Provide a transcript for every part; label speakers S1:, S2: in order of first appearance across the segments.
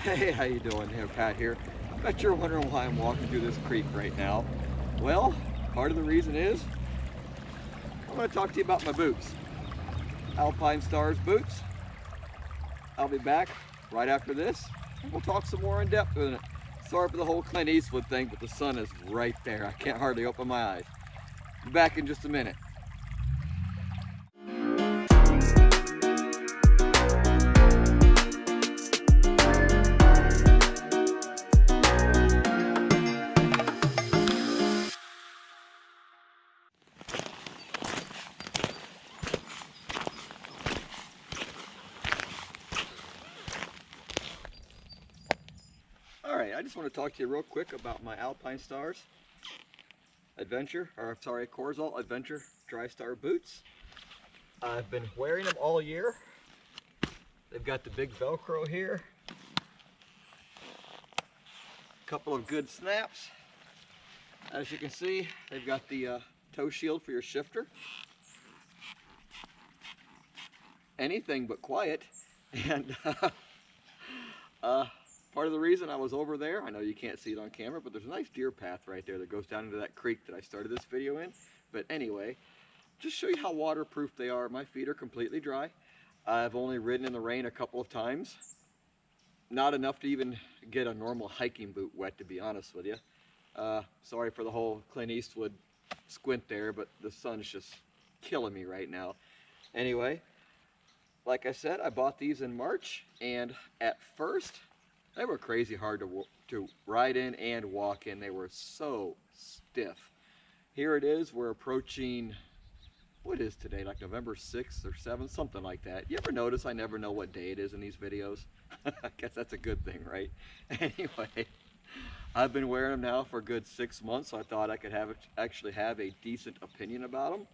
S1: Hey, how you doing? Hey, Pat here. Bet you're wondering why I'm walking through this creek right now. Well, part of the reason is I'm going to talk to you about my boots. Alpinestars boots. I'll be back right after this, and we'll talk some more in depth with it. Sorry for the whole Clint Eastwood thing, but the sun is right there. I can't hardly open my eyes. Be back in just a minute. I just want to talk to you real quick about my Alpinestars Corozal Adventure Drystar boots. I've been wearing them all year. They've got the big Velcro here. A couple of good snaps. As you can see, they've got the toe shield for your shifter. Anything but quiet. And part of the reason I was over there, I know you can't see it on camera, but there's a nice deer path right there that goes down into that creek that I started this video in. But anyway, just show you how waterproof they are. My feet are completely dry. I've only ridden in the rain a couple of times. Not enough to even get a normal hiking boot wet, to be honest with you. Sorry for the whole Clint Eastwood squint there, but the sun's just killing me right now. Anyway, like I said, I bought these in March, and at first, they were crazy hard to ride in and walk in. They were so stiff. Here it is, we're approaching, what is today, like November 6th or 7th, something like that. You ever notice I never know what day it is in these videos? I guess that's a good thing, right? Anyway, I've been wearing them now for a good 6 months, so I thought I could actually have a decent opinion about them.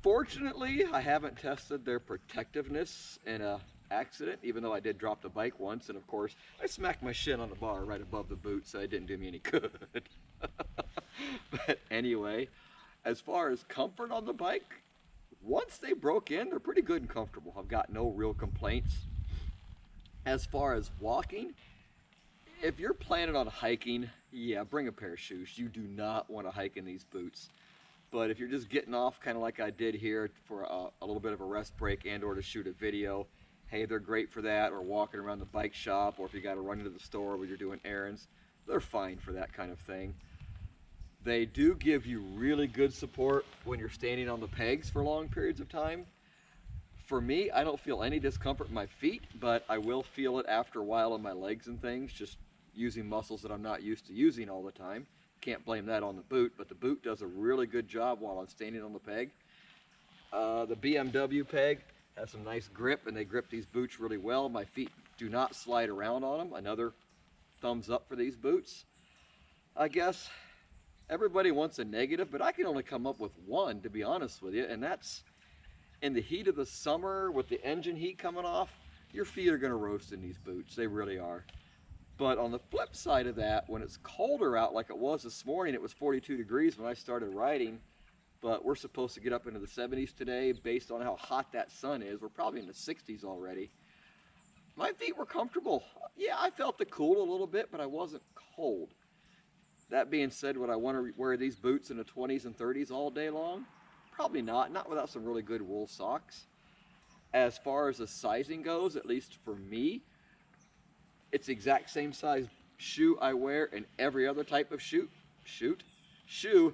S1: Fortunately, I haven't tested their protectiveness in a accident, even though I did drop the bike once, and of course I smacked my shin on the bar right above the boot, so it didn't do me any good. But anyway, as far as comfort on the bike, once they broke in, they're pretty good and comfortable. I've got no real complaints. As far as walking, if you're planning on hiking, yeah, bring a pair of shoes. You do not want to hike in these boots. But if you're just getting off kind of like I did here for a little bit of a rest break and or to shoot a video, hey, they're great for that, or walking around the bike shop, or if you got to run into the store where you're doing errands, they're fine for that kind of thing. They do give you really good support when you're standing on the pegs for long periods of time. For me, I don't feel any discomfort in my feet, but I will feel it after a while in my legs and things, just using muscles that I'm not used to using all the time. Can't blame that on the boot, but the boot does a really good job while I'm standing on the peg. The Bmw Peg has some nice grip, and they grip these boots really well. My feet do not slide around on them. Another thumbs up for these boots. I guess everybody wants a negative, but I can only come up with one, to be honest with you, and that's in the heat of the summer with the engine heat coming off, your feet are going to roast in these boots. They really are. But on the flip side of that, when it's colder out like it was this morning, it was 42 degrees when I started riding, but we're supposed to get up into the 70s today based on how hot that sun is. We're probably in the 60s already. My feet were comfortable. Yeah, I felt the cool a little bit, but I wasn't cold. That being said, would I want to wear these boots in the 20s and 30s all day long? Probably not, not without some really good wool socks. As far as the sizing goes, at least for me, it's the exact same size shoe I wear in every other type of shoe, so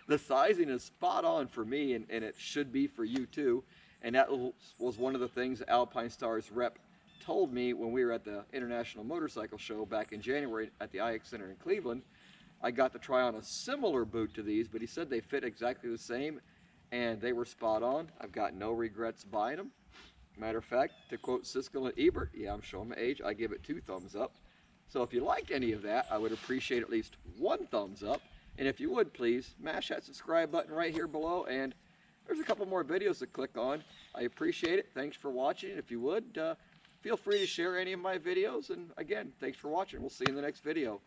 S1: the sizing is spot on for me, and it should be for you too. And that was one of the things Alpinestars rep told me when we were at the International Motorcycle Show back in January at the IX Center in Cleveland. I got to try on a similar boot to these, but he said they fit exactly the same, and they were spot on. I've got no regrets buying them. Matter of fact, to quote Siskel and Ebert, yeah, I'm showing my age, I give it 2 thumbs up. So if you liked any of that, I would appreciate at least 1 thumbs up. And if you would, please, mash that subscribe button right here below, and there's a couple more videos to click on. I appreciate it. Thanks for watching. If you would, feel free to share any of my videos. And again, thanks for watching. We'll see you in the next video.